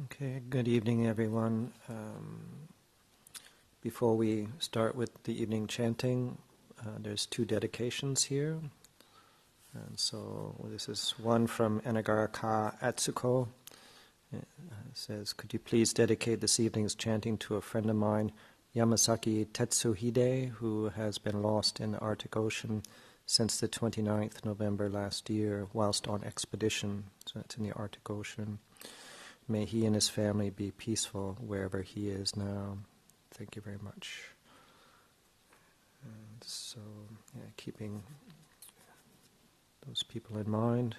Okay, good evening, everyone. Before we start with the evening chanting, there's two dedications here. And so this is one from Enagaraka Atsuko. It says, could you please dedicate this evening's chanting to a friend of mine, Yamasaki Tetsuhide, who has been lost in the Arctic Ocean since the 29th November last year whilst on expedition. So that's in the Arctic Ocean. May he and his family be peaceful wherever he is now. Thank you very much. And so, keeping those people in mind.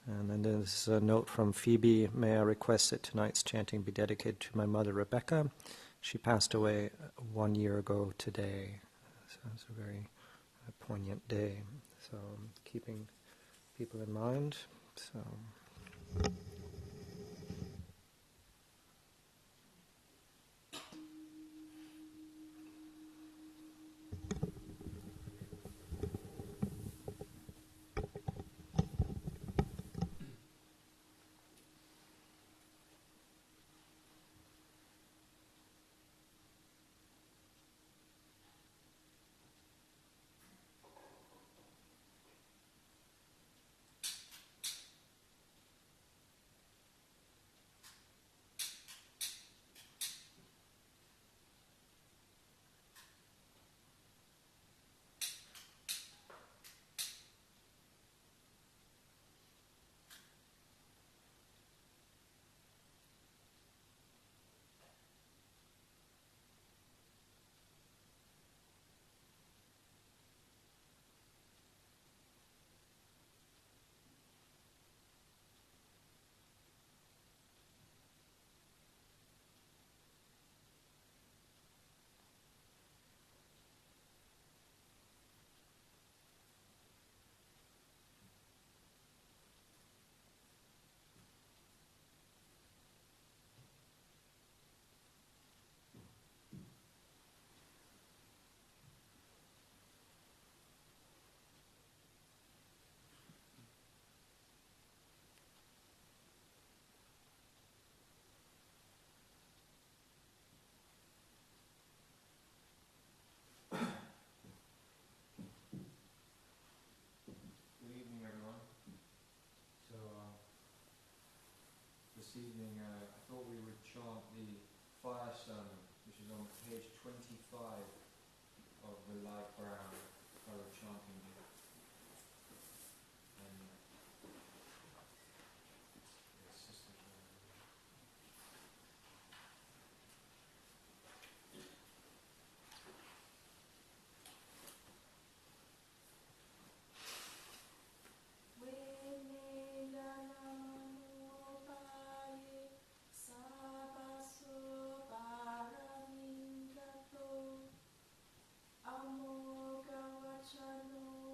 And then there's a note from Phoebe. May I request that tonight's chanting be dedicated to my mother, Rebecca. She passed away 1 year ago today. So it's a very poignant day. So keeping people in mind. So. This evening, I thought we would chant the fire sermon, which is on page 25 of the light brown color chanting book. And Amoga wachano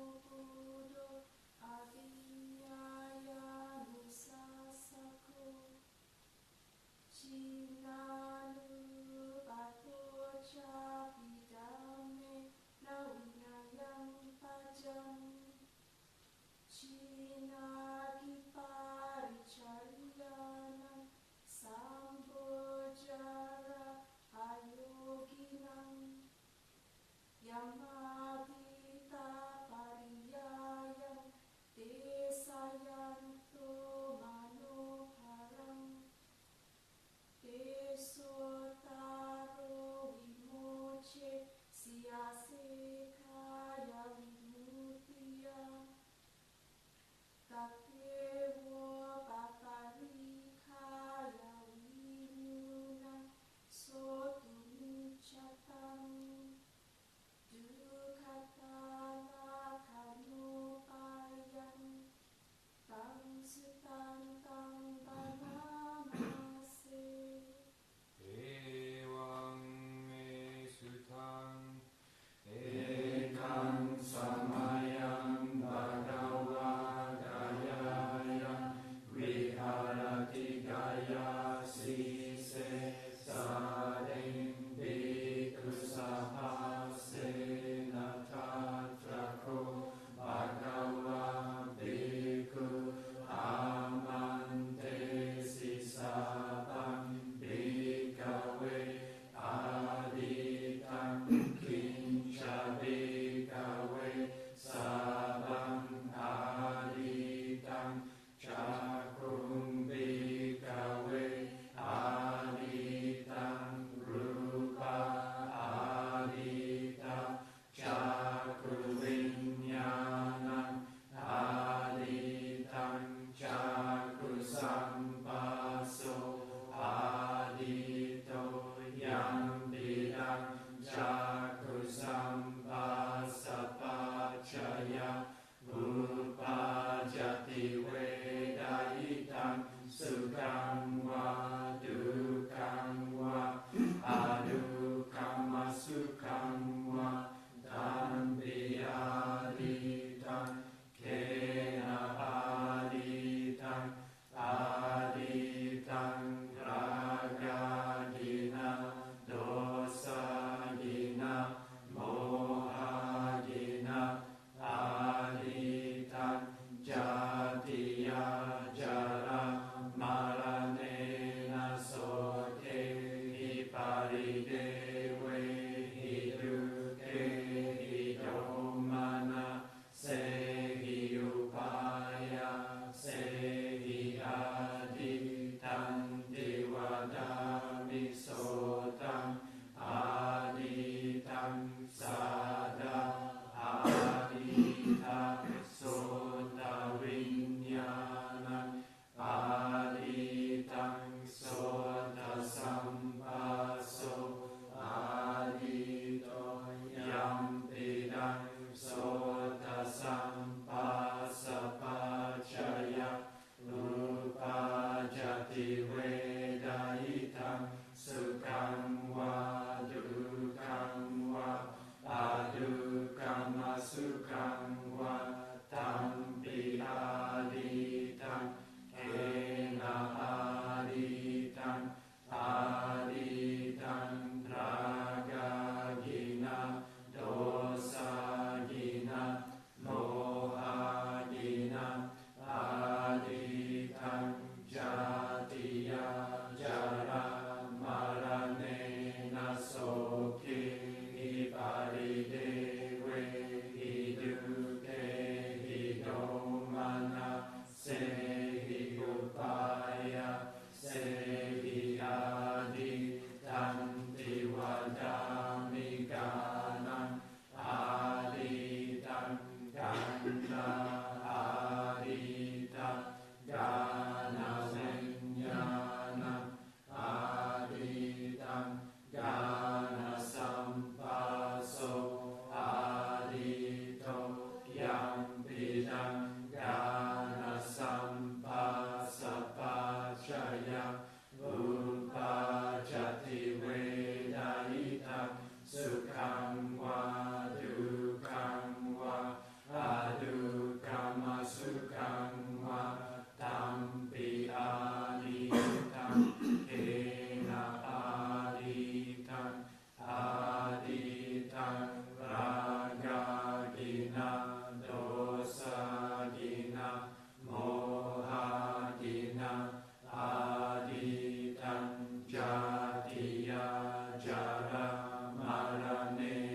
Jatiya jara marane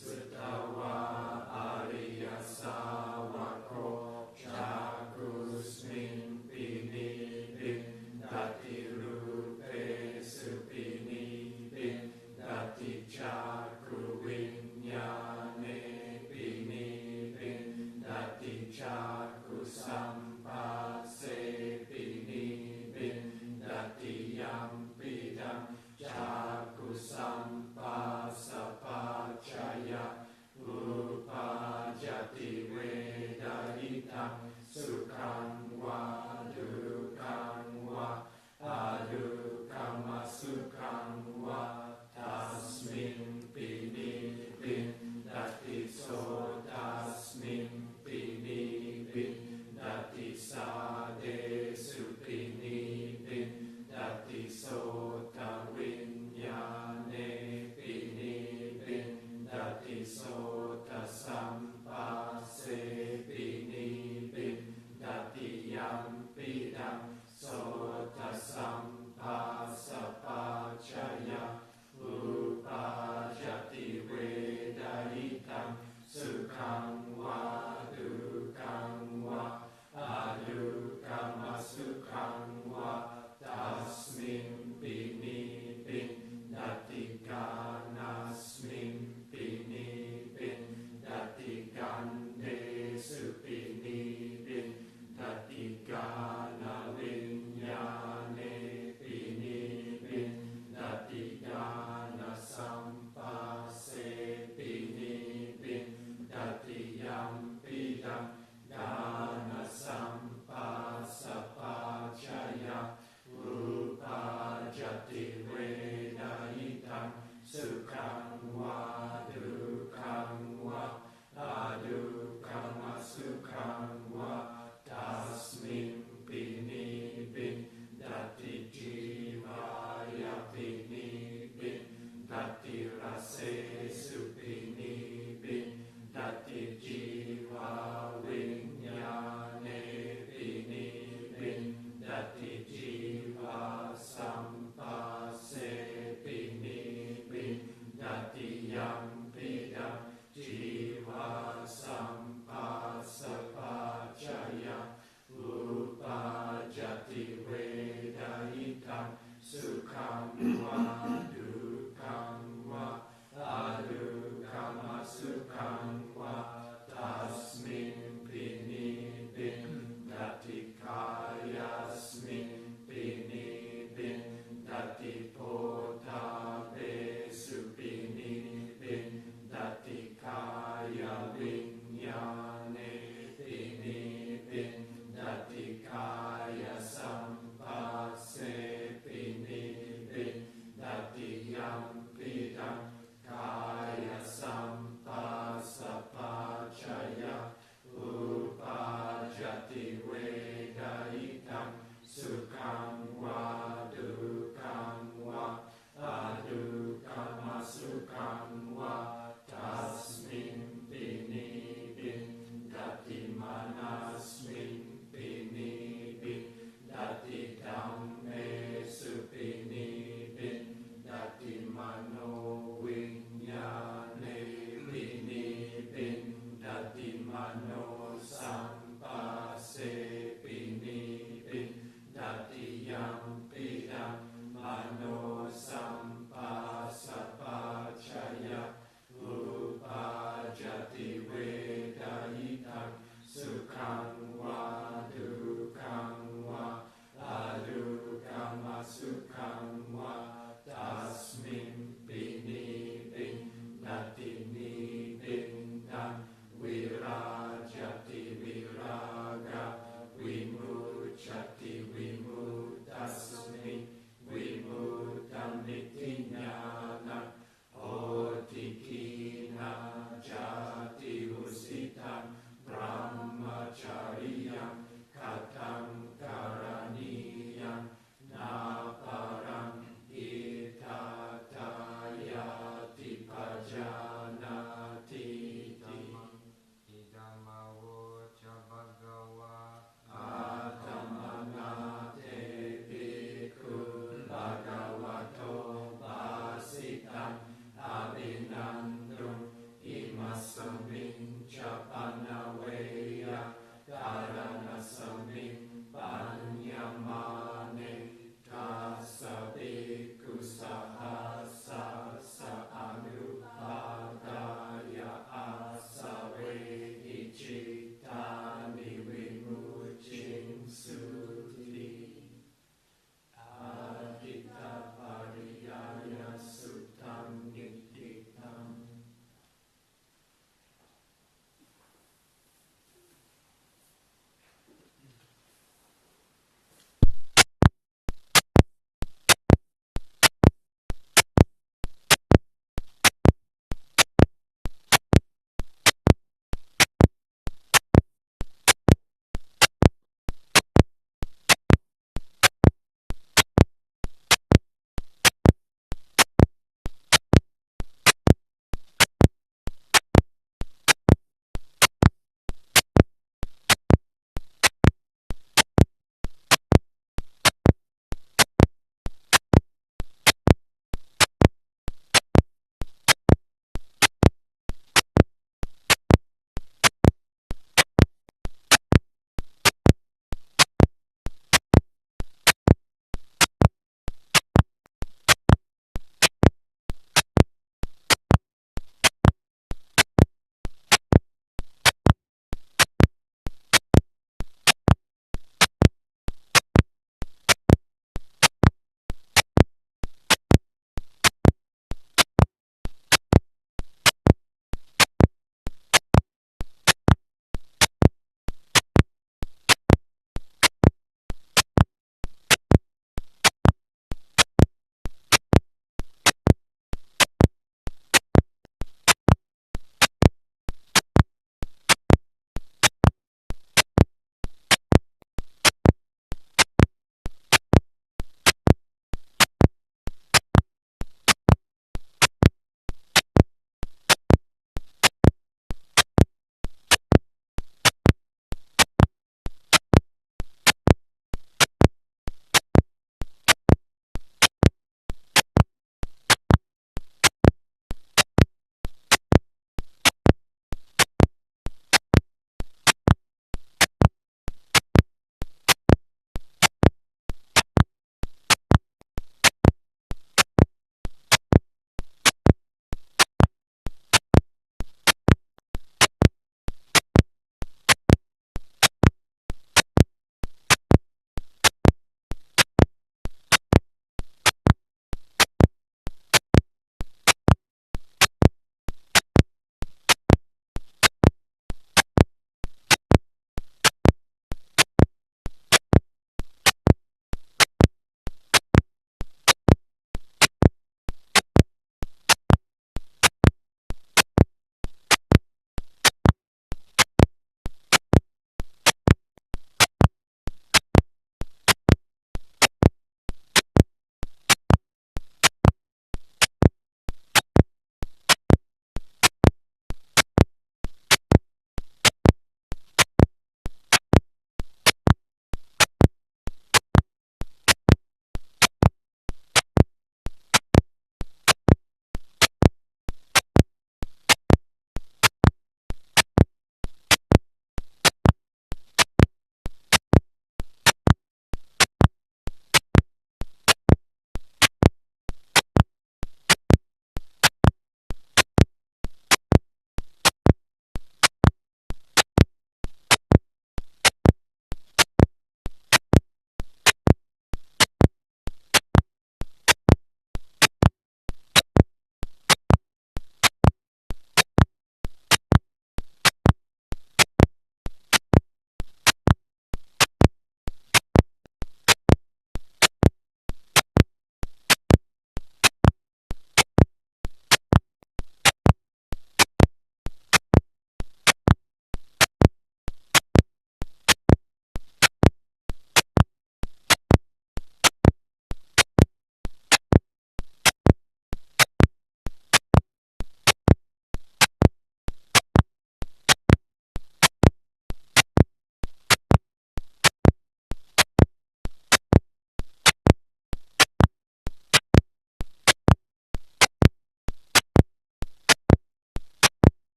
Suttawa Ariya Savako Chakusmin Pini Bindati Rupe Supini Bindati Chaku Vinyane Pini Bindati Chaku Sampase Pini Bindati Yampidam Chaku Sampase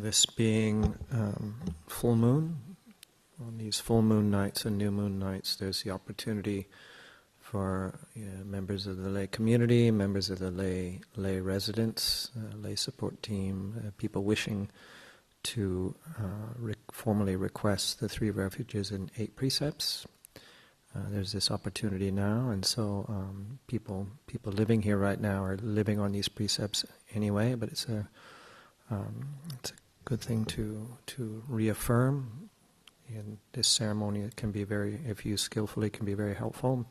this being full moon, on these full moon nights and new moon nights, there's the opportunity for members of the lay community, members of the lay residents, lay support team, people wishing to formally request the 3 refuges and 8 precepts. There's this opportunity now, and so people living here right now are living on these precepts anyway. But it's a good thing to reaffirm. And this ceremony, it can be very, if used skillfully, can be very helpful.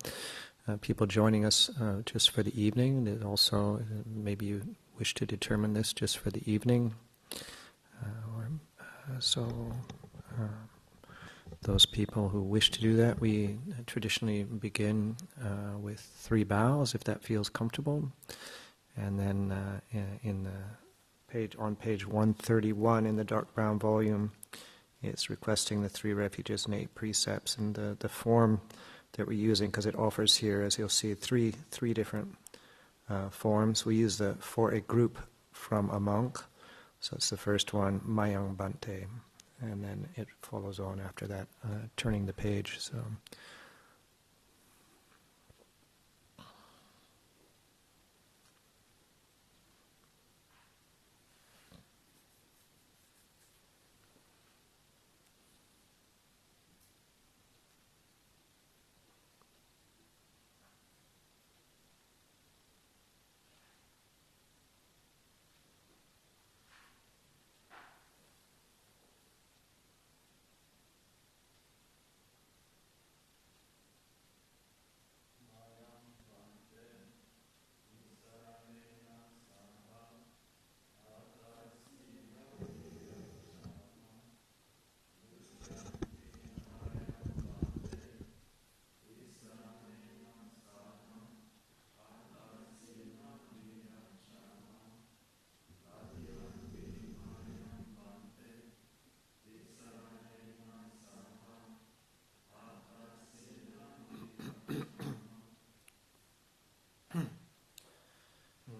People joining us just for the evening. Also, maybe you wish to determine this just for the evening. Those people who wish to do that, we traditionally begin with 3 bows, if that feels comfortable, and then on page 131 in the dark brown volume, it's requesting the 3 refuges and 8 precepts, and the form that we're using, because it offers here, as you'll see, three different forms. We use for a group from a monk. So it's the first one, Mayang Bante, and then it follows on after that, turning the page. So.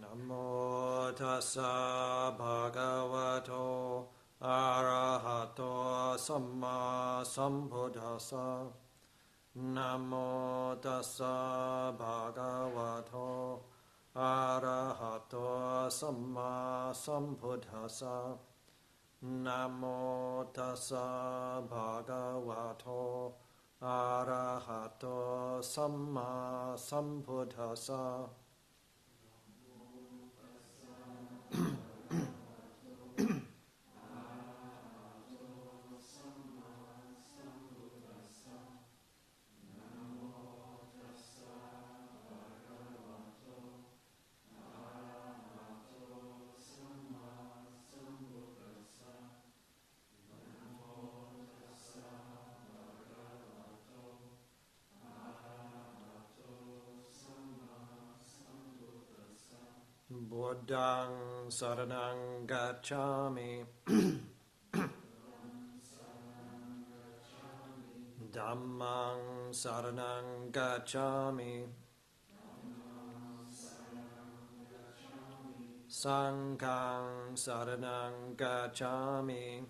Namo tassa bhagavato arahato samma sambuddhassa. Namo tassa bhagavato arahato samma sambuddhassa. Namo tassa bhagavato arahato samma sambuddhassa. Buddhaṃ saraṇaṃ gacchāmi. Dhammaṃ saraṇaṃ gacchāmi. Saṅghāṃ saraṇaṃ gacchāmi.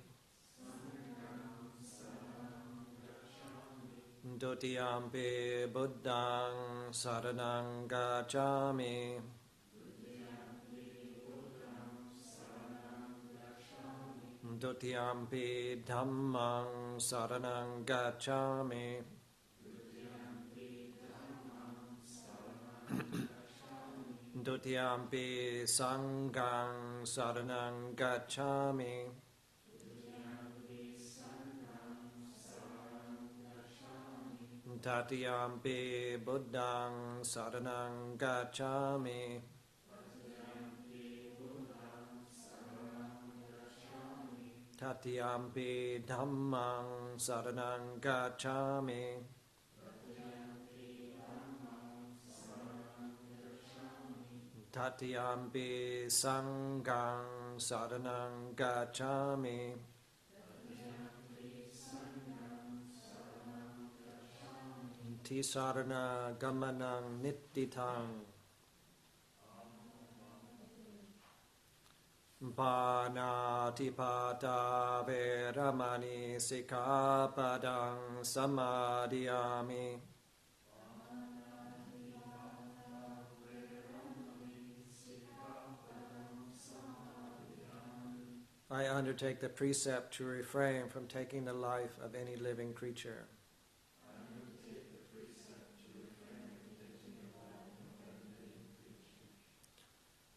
Dutiyampi Buddhaṃ saraṇaṃ gacchāmi. Dutiyampi Dhammaṃ saraṇaṃ gacchāmi. Dutiyampi Saṅghāṃ saraṇaṃ gacchāmi. Tatiyampi Buddhaṃ saraṇaṃ gacchāmi. Tatiyampi Dhammaṃ saraṇaṃ gacchāmi. Tatiyampi Saṅghāṃ saraṇaṃ gacchāmi. Tisarana Gamanang Nittitaṃ. Panatipata Veramani Sikkhapadang Samadhiyami. I undertake the precept to refrain from taking the life of any living creature.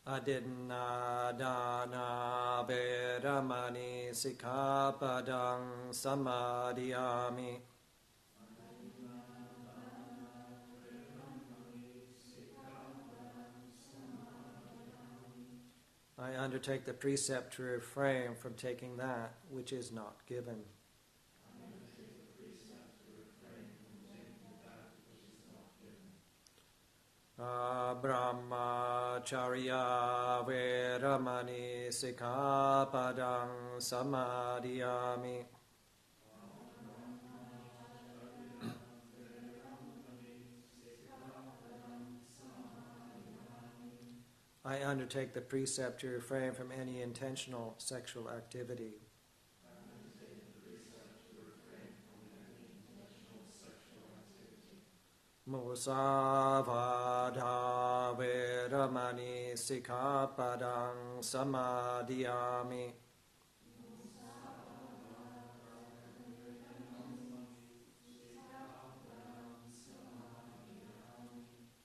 Adinna dana veramani sikkhapadang samadhiyami. I undertake the precept to refrain from taking that which is not given. Brahmacharya veramani sikkhapadang samadhiyami. I undertake the precept to refrain from any intentional sexual activity. Musavada veramani sikkhapadang samadhiyami.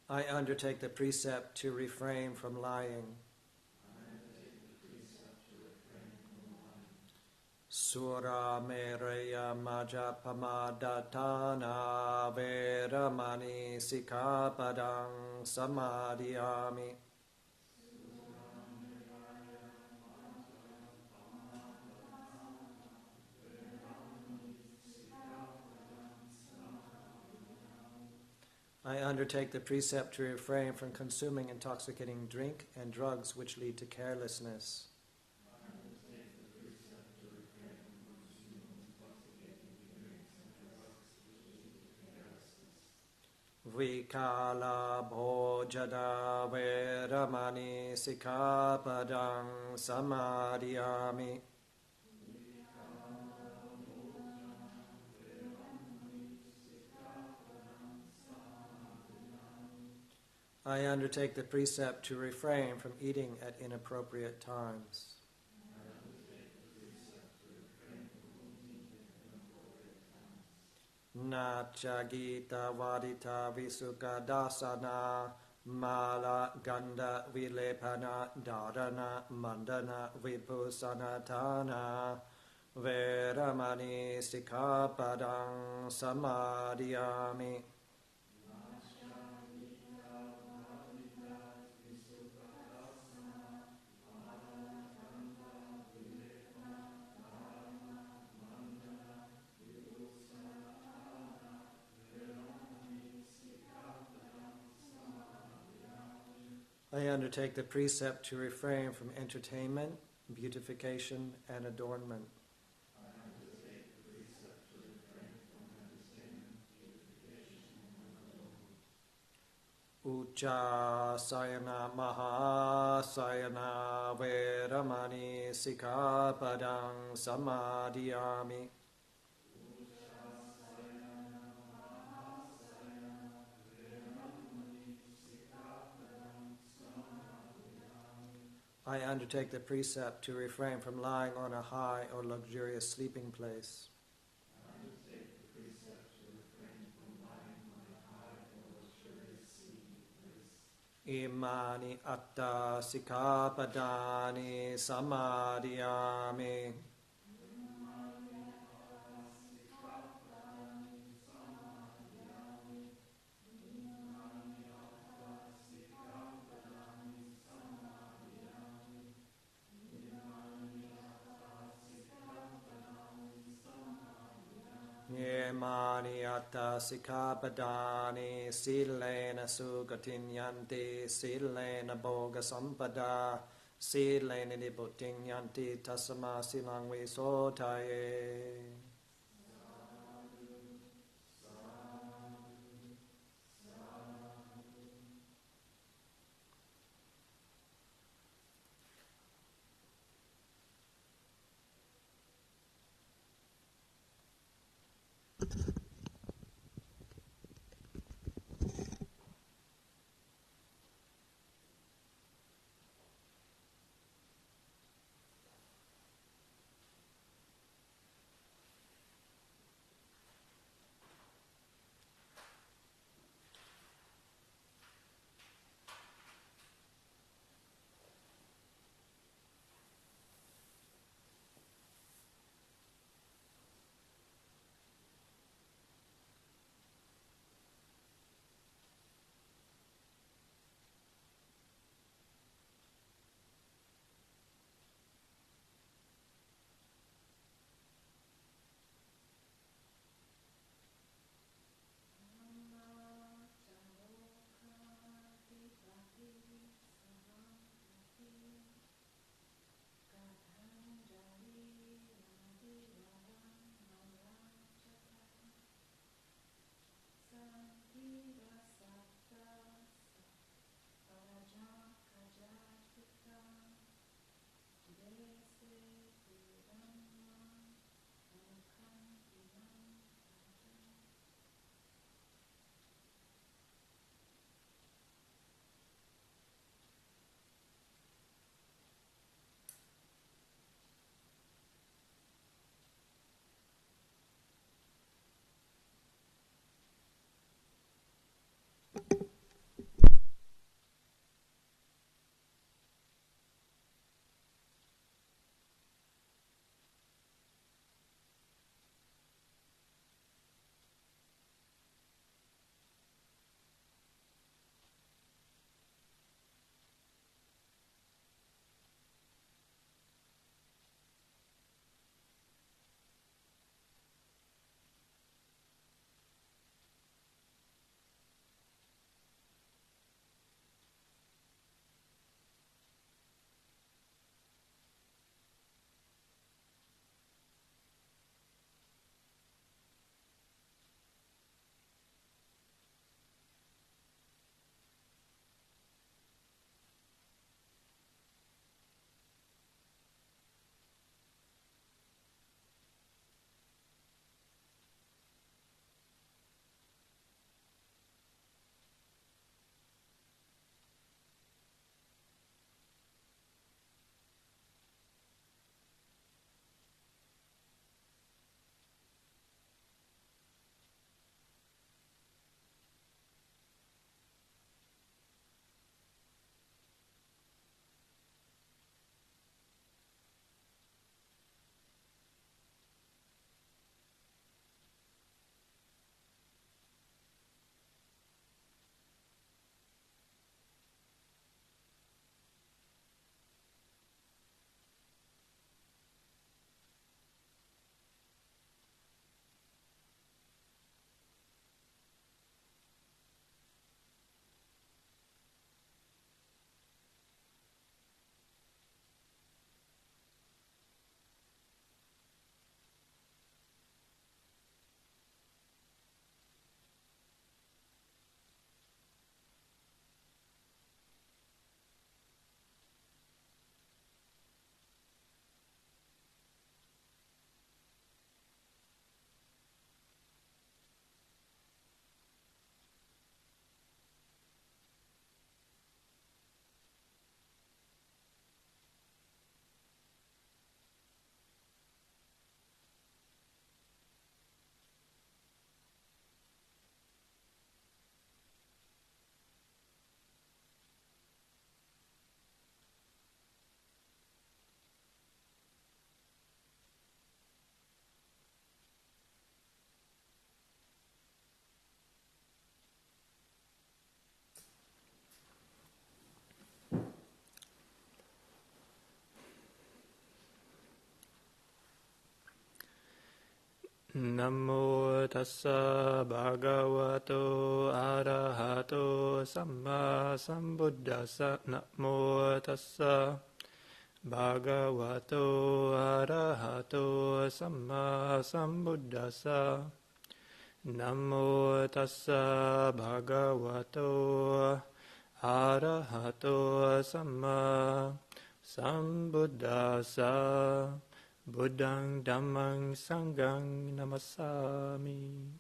I undertake the precept to refrain from lying. Sura meraya majapamadhatana veramani sikkhapadang samadhiyami. I undertake the precept to refrain from consuming intoxicating drink and drugs which lead to carelessness. Vikala bhojana veramani sikkhapadang samadhiyami. I undertake the precept to refrain from eating at inappropriate times. Nacha gita vadita visuka dasana mala ganda vilepana dharana mandana vipusanatana veramani sikkhapadang samadhiyami. I undertake the precept to refrain from entertainment, beautification, and adornment. Ucha sayana maha sayana veramani sikkhapadang samadhiyami. I undertake the precept to refrain from lying on a high or luxurious sleeping place. Imani atta sikkhapadani samadhiyami. Yemani atta sikkhapadani silena sugatinyanti silena bhoga sampada silena nibbuttinyanti tasma silang visotaye. Namo tassa bhagavato arahato samma sambuddhassa. Namo tassa bhagavato arahato samma sambuddhassa. Namo tassa bhagavato arahato samma sambuddhassa. Buddhang Dhammang Sanghang Namasami.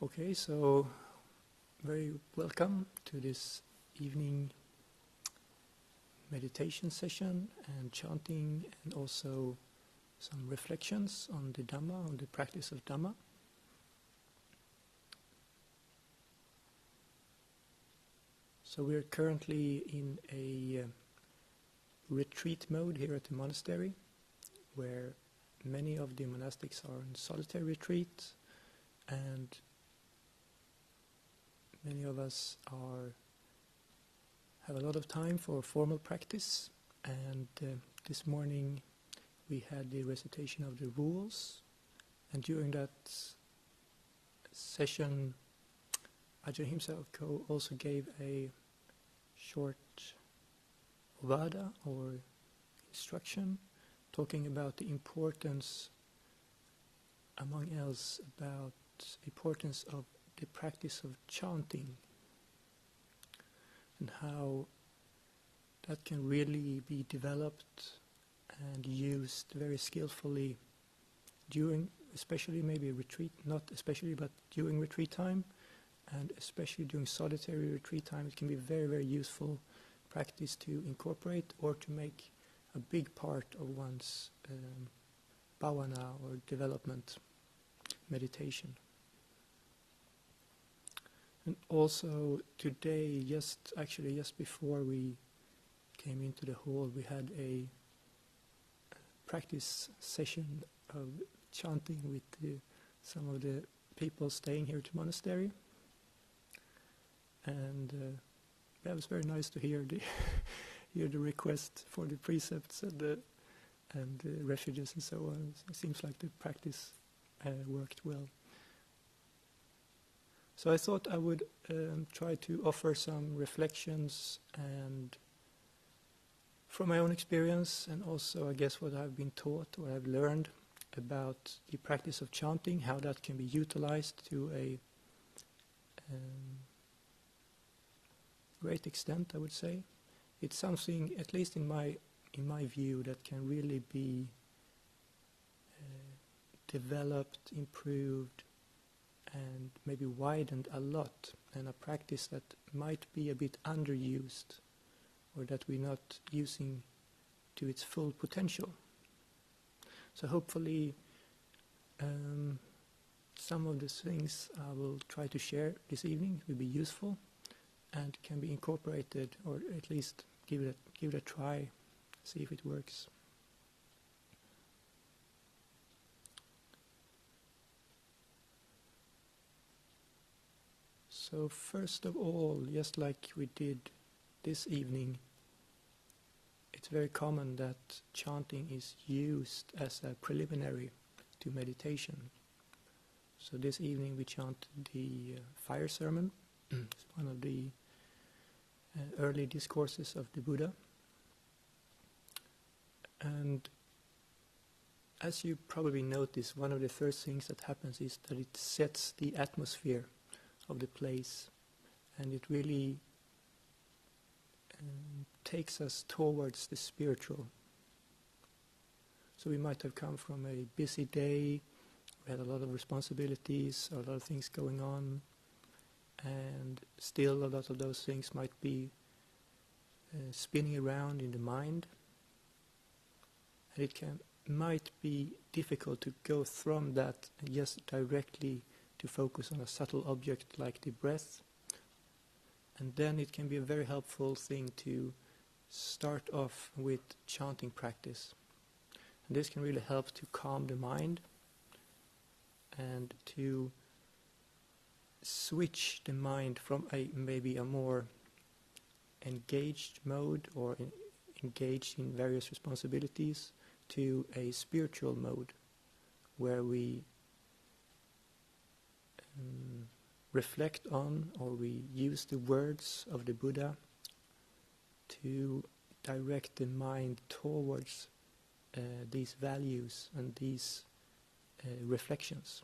Okay, so very welcome to this evening meditation session and chanting, and also some reflections on the Dhamma, on the practice of Dhamma. So we're currently in a retreat mode here at the monastery, where many of the monastics are in solitary retreat, and many of us have a lot of time for formal practice. And this morning we had the recitation of the rules, and during that session Ajahn himself also gave a short vada or instruction, talking about the importance, among else, about the importance of the practice of chanting, and how that can really be developed and used very skillfully during, especially maybe retreat, not especially, but during retreat time, and especially during solitary retreat time. It can be very, very useful practice to incorporate or to make a big part of one's bhavana or development meditation. And also today, just before we came into the hall, we had a practice session of chanting with some of the people staying here at the monastery. And it was very nice to hear the request for the precepts and the refuges and so on. It seems like the practice worked well. So I thought I would try to offer some reflections and from my own experience, and also I guess what I've been taught or I've learned about the practice of chanting, how that can be utilized to a great extent, I would say. It's something, at least in my view, that can really be developed, improved, and maybe widened a lot, and a practice that might be a bit underused, or that we're not using to its full potential. So hopefully some of the things I will try to share this evening will be useful and can be incorporated, or at least give it a try, see if it works. So first of all, just like we did this evening, it's very common that chanting is used as a preliminary to meditation. So this evening we chanted the fire sermon. It's one of the early discourses of the Buddha. And as you probably notice, one of the first things that happens is that it sets the atmosphere of the place, and it really takes us towards the spiritual. So we might have come from a busy day, we had a lot of responsibilities, a lot of things going on, and still a lot of those things might be spinning around in the mind, and it might be difficult to go from that and just directly to focus on a subtle object like the breath. And then it can be a very helpful thing to start off with chanting practice. And this can really help to calm the mind and to switch the mind from maybe a more engaged mode or engaged in various responsibilities to a spiritual mode where we reflect on, or we use the words of the Buddha to direct the mind towards these values and these reflections.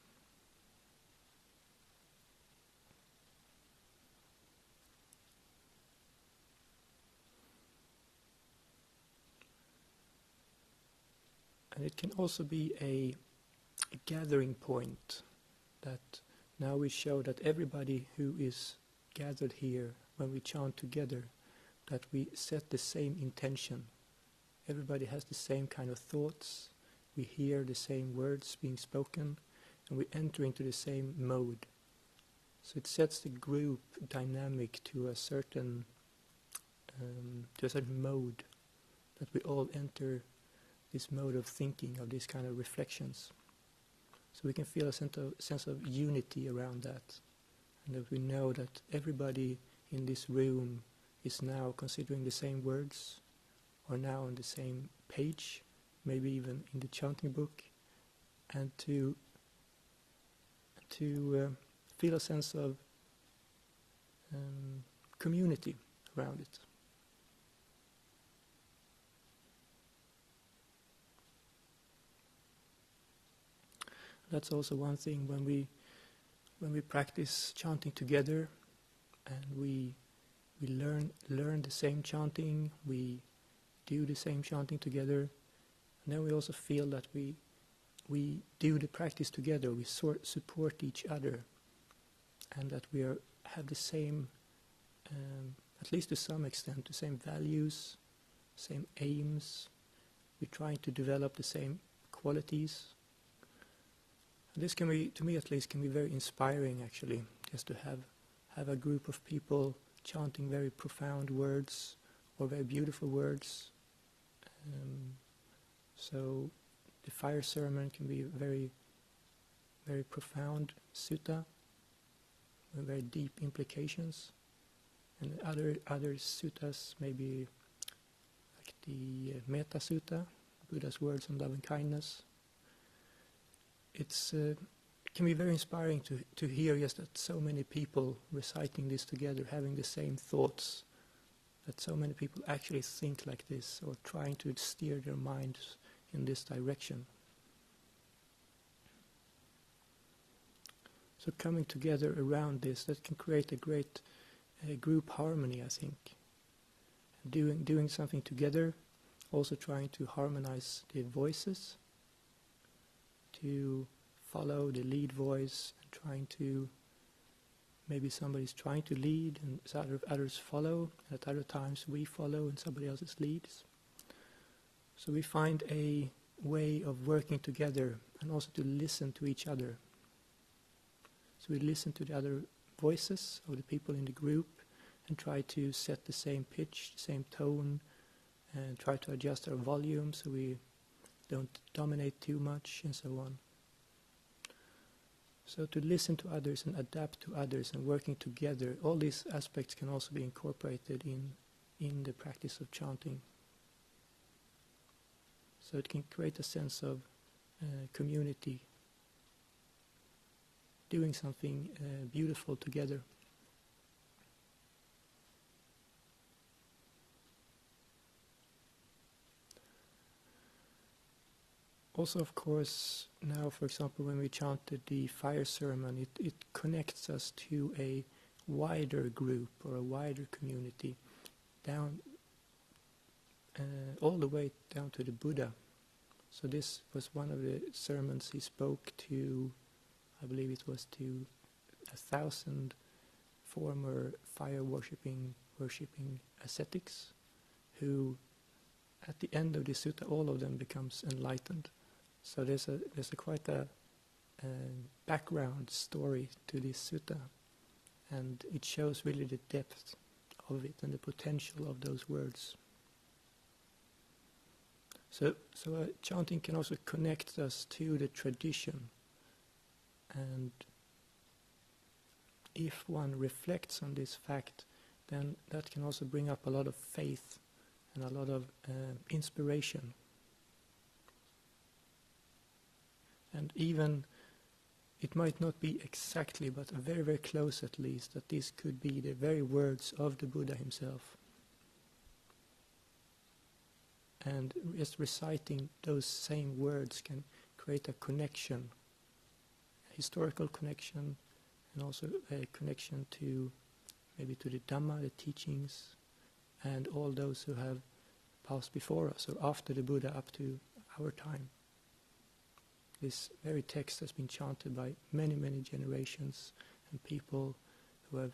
And it can also be a gathering point, that now we show that everybody who is gathered here, when we chant together, that we set the same intention. Everybody has the same kind of thoughts, we hear the same words being spoken, and we enter into the same mode. So it sets the group dynamic to a certain mode, that we all enter this mode of thinking, of these kind of reflections. So we can feel a sense of unity around that, and that we know that everybody in this room is now considering the same words, or now on the same page, maybe even in the chanting book, and to feel a sense of community around it. That's also one thing when we practice chanting together, and we learn the same chanting, we do the same chanting together, and then we also feel that we do the practice together, we support each other, and that we have the same, at least to some extent, the same values, same aims. We're trying to develop the same qualities. And this can be, to me at least, can be very inspiring actually, just to have a group of people chanting very profound words or very beautiful words. So the fire sermon can be very, very profound sutta with very deep implications, and other suttas, maybe like the Metta Sutta, Buddha's words on love and kindness. It can be very inspiring to hear just that so many people reciting this together, having the same thoughts, that so many people actually think like this, or trying to steer their minds in this direction. So coming together around this, that can create a great group harmony, I think. Doing something together, also trying to harmonize the voices, to follow the lead voice, and trying to, maybe somebody's trying to lead and others follow, and at other times we follow and somebody else leads. So we find a way of working together, and also to listen to each other. So we listen to the other voices of the people in the group and try to set the same pitch, the same tone, and try to adjust our volume so we don't dominate too much, and so on. So to listen to others and adapt to others and working together, all these aspects can also be incorporated in the practice of chanting. So it can create a sense of community, doing something beautiful together. Also, of course, now, for example, when we chanted the fire sermon, it connects us to a wider group or a wider community, down all the way down to the Buddha. So this was one of the sermons he spoke to, I believe it was to 1,000 former fire worshipping ascetics, who at the end of the sutta, all of them becomes enlightened. So there's quite a background story to this sutta, and it shows really the depth of it and the potential of those words. So chanting can also connect us to the tradition, and if one reflects on this fact, then that can also bring up a lot of faith and a lot of inspiration. And even, it might not be exactly, but very, very close at least, that this could be the very words of the Buddha himself. And just reciting those same words can create a connection, a historical connection, and also a connection to maybe to the Dhamma, the teachings, and all those who have passed before us or after the Buddha up to our time. this very text has been chanted by many, many generations and people who have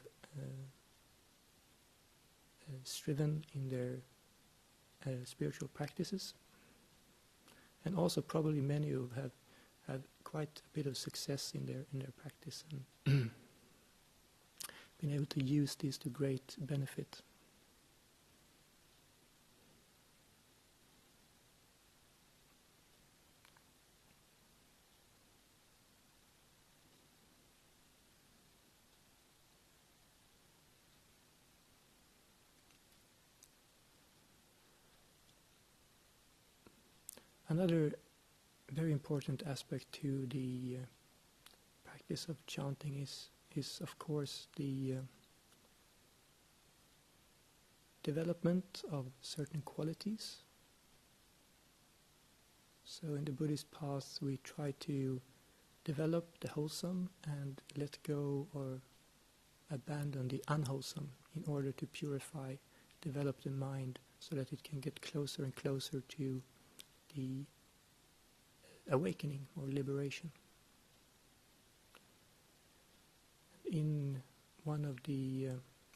striven in their spiritual practices, and also probably many who have had quite a bit of success in their practice and been able to use this to great benefit. Another very important aspect to the practice of chanting is of course the development of certain qualities. So in the Buddhist path we try to develop the wholesome and let go or abandon the unwholesome in order to purify, develop the mind so that it can get closer and closer to the awakening or liberation. In one of the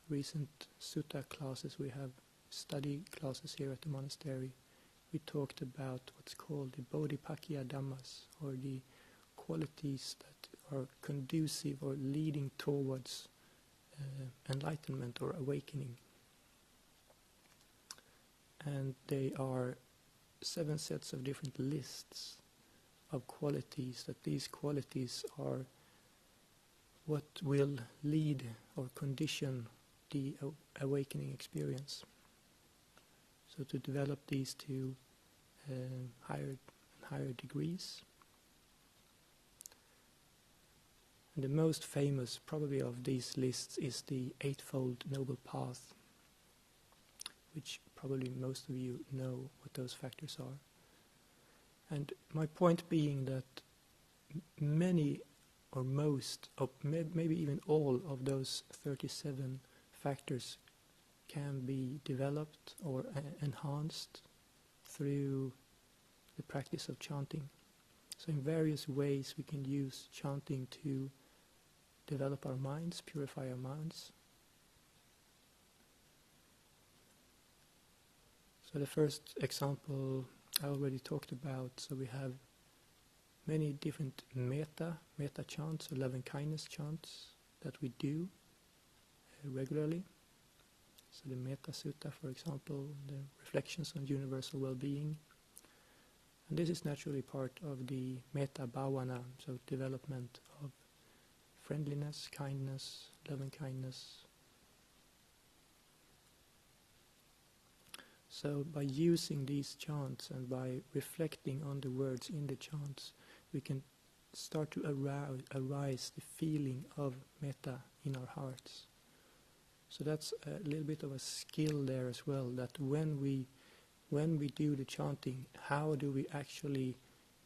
recent sutta classes, we have study classes here at the monastery, we talked about what's called the Bodhipakya Dhammas, or the qualities that are conducive or leading towards enlightenment or awakening. And they are 7 sets of different lists of qualities, that these qualities are what will lead or condition the awakening experience. So to develop these to higher degrees. And the most famous probably of these lists is the Eightfold Noble Path, which probably most of you know what those factors are. And my point being that many or most, or maybe even all of those 37 factors can be developed or enhanced through the practice of chanting. So in various ways we can use chanting to develop our minds, purify our minds. So the first example I already talked about. So we have many different metta chants, or loving kindness chants that we do regularly. So the Metta Sutta, for example, the reflections on universal well-being. And this is naturally part of the Metta Bhavana, so development of friendliness, kindness, loving kindness. So by using these chants and by reflecting on the words in the chants, we can start to arise the feeling of metta in our hearts. So that's a little bit of a skill there as well, that when we do the chanting, how do we actually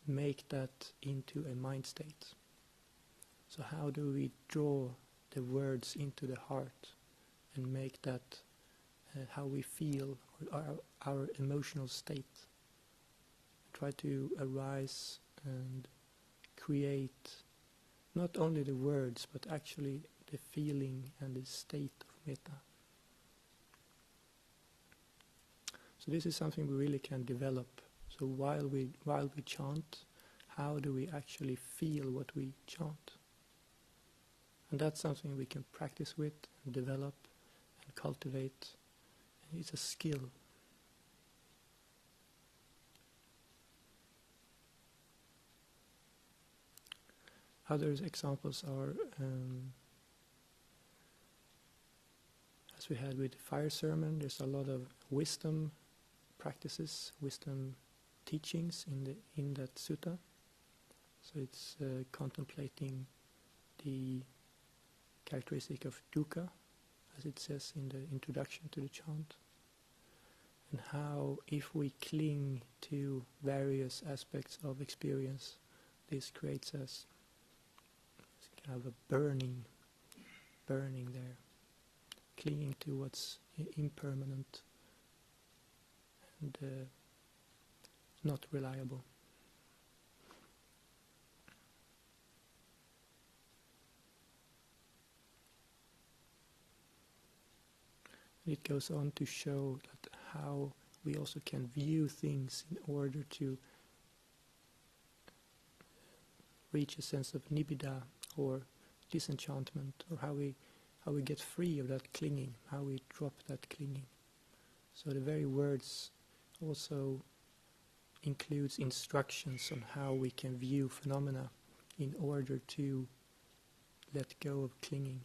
make that into a mind state? So how do we draw the words into the heart and make that how we feel, or our emotional state? Try to arise and create not only the words but actually the feeling and the state of metta. So this is something we really can develop. So while we chant, how do we actually feel what we chant? And that's something we can practice with and develop and cultivate. And it's a skill. Other examples are, as we had with the fire sermon, there's a lot of wisdom practices, wisdom teachings in that sutta. So it's contemplating the characteristic of dukkha, as it says in the introduction to the chant, and how if we cling to various aspects of experience, this creates us kind of a burning there, clinging to what's impermanent and not reliable. And it goes on to show that how we also can view things in order to reach a sense of nibbida or disenchantment, or how we get free of that clinging, how we drop that clinging. So the very words also includes instructions on how we can view phenomena in order to let go of clinging.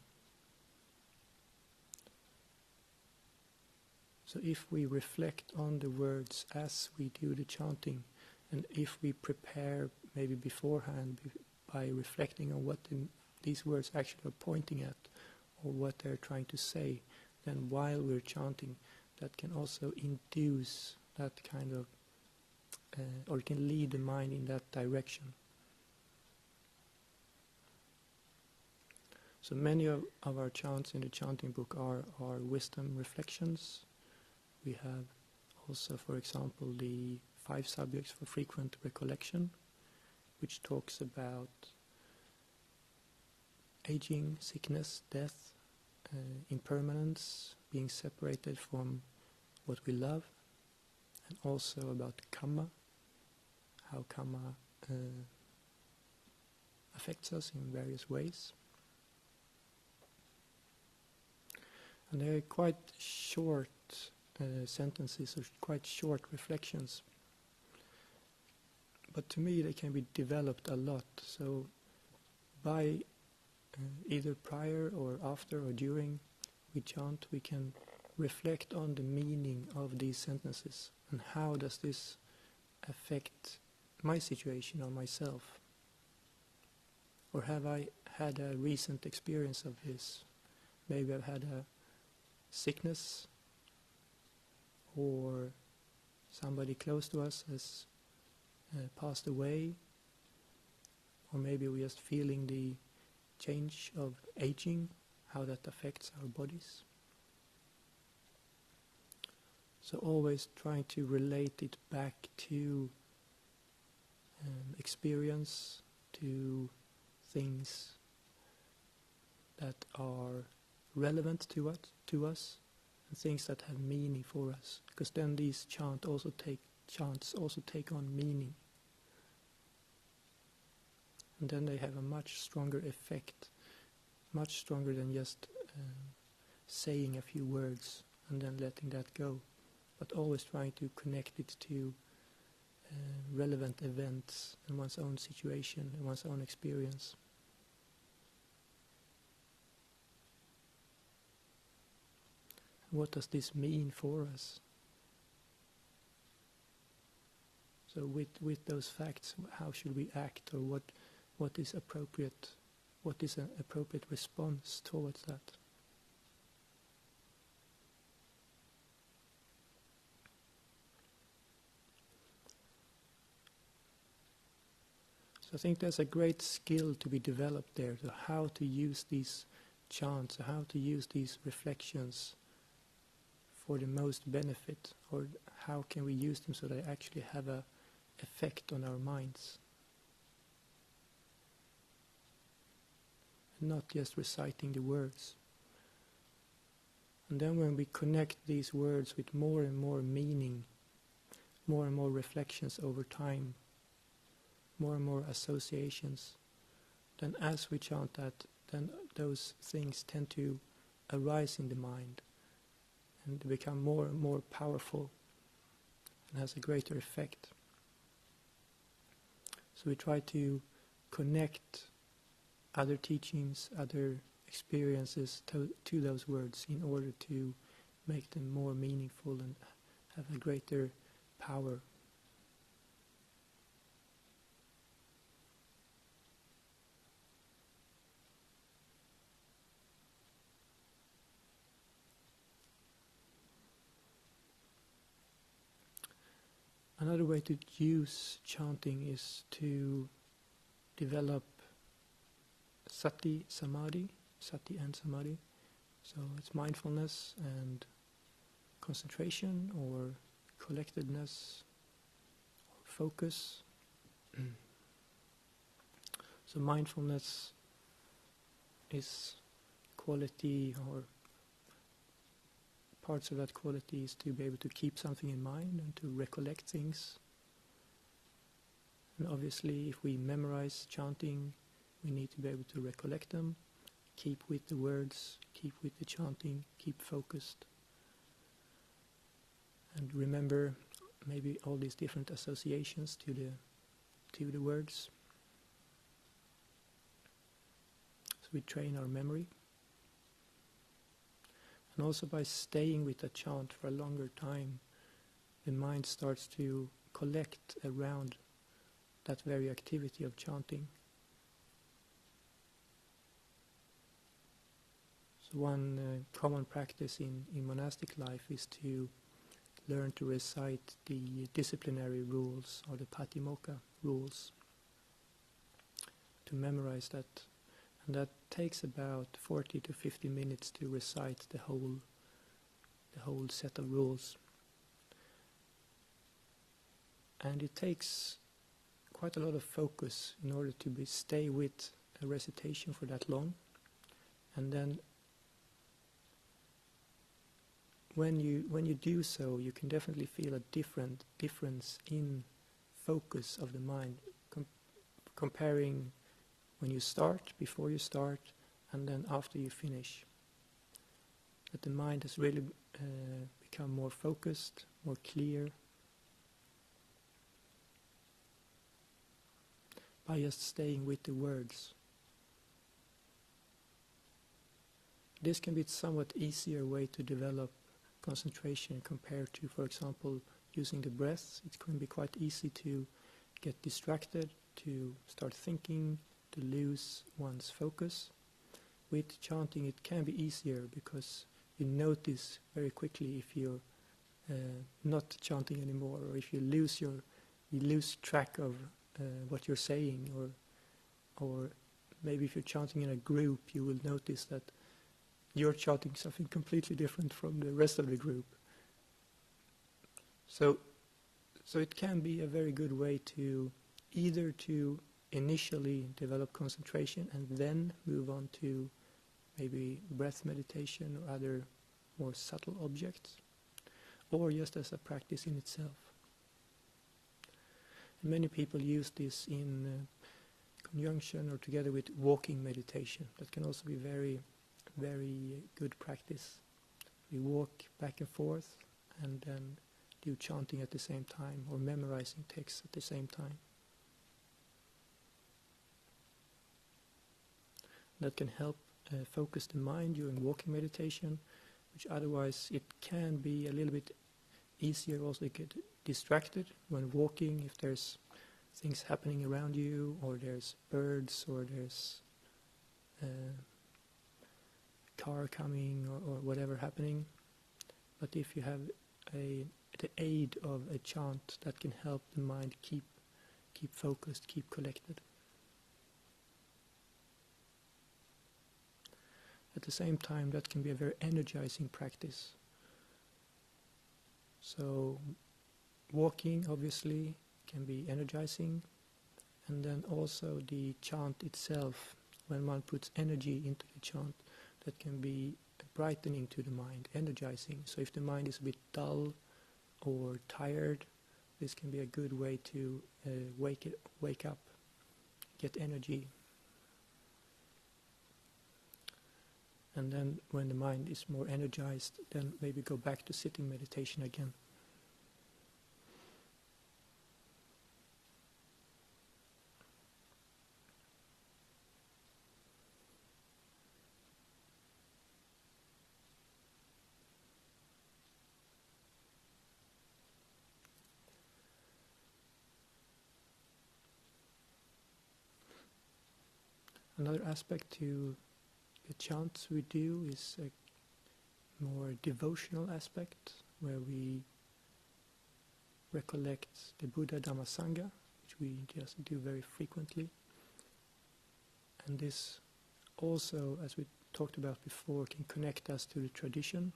So if we reflect on the words as we do the chanting, and if we prepare maybe beforehand by reflecting on what these words actually are pointing at, or what they're trying to say, then while we're chanting, that can also induce that kind of, or can lead the mind in that direction. So many of our chants in the chanting book are wisdom reflections. We have also, for example, the 5 subjects for frequent recollection, which talks about aging, sickness, death, impermanence, being separated from what we love, and also about karma, how karma affects us in various ways. And they're quite short sentences, or quite short reflections. But to me they can be developed a lot. So by either prior or after or during we chant, we can reflect on the meaning of these sentences and how does this affect my situation or myself, or have I had a recent experience of this. Maybe I've had a sickness, or somebody close to us has passed away, or maybe we're just feeling the change of aging, how that affects our bodies. So always trying to relate it back to experience, to things that are relevant to us, and things that have meaning for us, because then these chants also take on meaning, and then they have a much stronger effect, much stronger than just saying a few words and then letting that go, but always trying to connect it to relevant events in one's own situation and one's own experience. What does this mean for us? So with those facts, how should we act, or what is appropriate? What is an appropriate response towards that? So I think there's a great skill to be developed there, so how to use these chants, how to use these reflections for the most benefit, or how can we use them so they actually have an effect on our minds, and not just reciting the words. And then when we connect these words with more and more meaning, more and more reflections over time, more and more associations, then as we chant that, then those things tend to arise in the mind and become more and more powerful and has a greater effect. So we try to connect other teachings, other experiences to those words in order to make them more meaningful and have a greater power. Another way to use chanting is to develop sati and samadhi. So it's mindfulness and concentration, or collectedness, or focus. So mindfulness is quality or parts of that quality is to be able to keep something in mind and to recollect things. And obviously, if we memorize chanting, we need to be able to recollect them, keep with the words, keep with the chanting, keep focused. And remember maybe all these different associations to the words. So we train our memory. And also by staying with a chant for a longer time, the mind starts to collect around that very activity of chanting. So one common practice in monastic life is to learn to recite the disciplinary rules or the patimokkha rules, to memorize that. And that takes about 40 to 50 minutes to recite the whole set of rules. And it takes quite a lot of focus in order to stay with a recitation for that long. And then when you do so, you can definitely feel a difference in focus of the mind, comparing when you start, before you start, and then after you finish. That the mind has really become more focused, more clear, by just staying with the words. This can be a somewhat easier way to develop concentration compared to, for example, using the breath. It can be quite easy to get distracted, to start thinking, to lose one's focus. With chanting it can be easier because you notice very quickly if you're not chanting anymore, or if you lose track of what you're saying, or maybe if you're chanting in a group, you will notice that you're chanting something completely different from the rest of the group. So it can be a very good way to either to initially develop concentration and then move on to maybe breath meditation or other more subtle objects, or just as a practice in itself. And many people use this in conjunction or together with walking meditation. That can also be very, very good practice. We walk back and forth and then do chanting at the same time, or memorizing texts at the same time. That can help focus the mind during walking meditation, which otherwise it can be a little bit easier also to get distracted when walking, if there's things happening around you, or there's birds, or there's a car coming, or whatever happening. But if you have the aid of a chant, that can help the mind keep focused, keep collected. At the same time, that can be a very energizing practice. So walking obviously can be energizing, and then also the chant itself, when one puts energy into the chant, that can be brightening to the mind, energizing. So if the mind is a bit dull or tired, this can be a good way to wake up, get energy. And then when the mind is more energized, then maybe go back to sitting meditation again. Another aspect to the chants we do is a more devotional aspect, where we recollect the Buddha Dhamma Sangha, which we just do very frequently. And this also, as we talked about before, can connect us to the tradition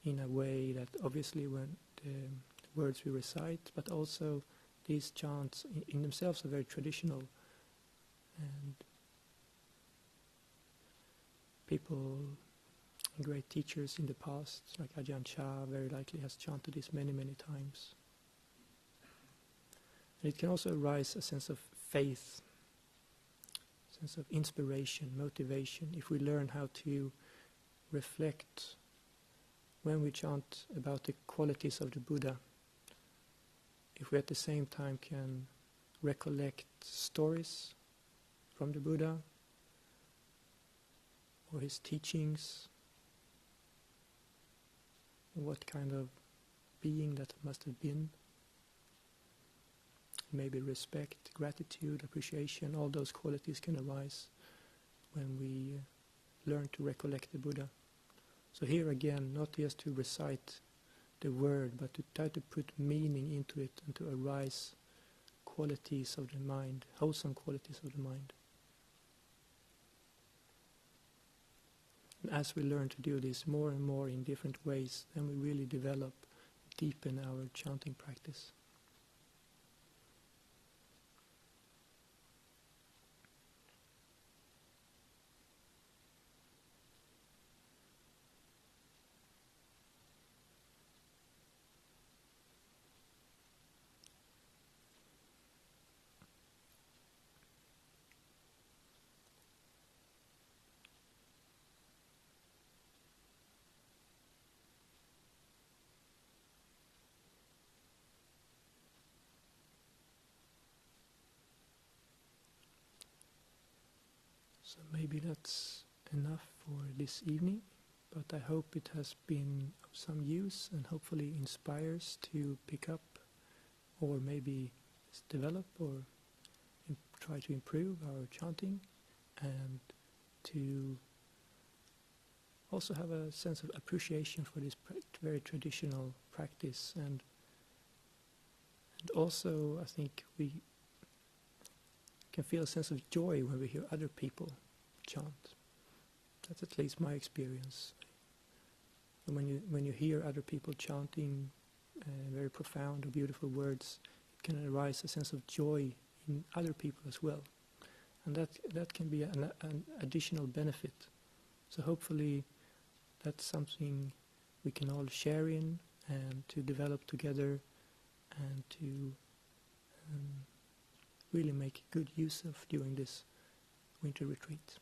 in a way that obviously when the words we recite, but also these chants in themselves are very traditional. And people And great teachers in the past, like Ajahn Chah, very likely has chanted this many, many times. And it can also arise a sense of faith, sense of inspiration, motivation, if we learn how to reflect when we chant about the qualities of the Buddha. If we at the same time can recollect stories from the Buddha or his teachings, what kind of being that must have been, maybe respect, gratitude, appreciation, all those qualities can arise when we learn to recollect the Buddha. So here again, not just to recite the word, but to try to put meaning into it and to arise qualities of the mind, wholesome qualities of the mind. And as we learn to do this more and more in different ways, then we really develop, deepen our chanting practice. So maybe that's enough for this evening, but I hope it has been of some use and hopefully inspires to pick up or maybe develop or try to improve our chanting, and to also have a sense of appreciation for this very traditional practice, and also I think we can feel a sense of joy when we hear other people chant. That's at least my experience. And when you hear other people chanting very profound or beautiful words, it can arise a sense of joy in other people as well, and that can be an additional benefit. So hopefully that's something we can all share in and to develop together, and to really make good use of during this winter retreat.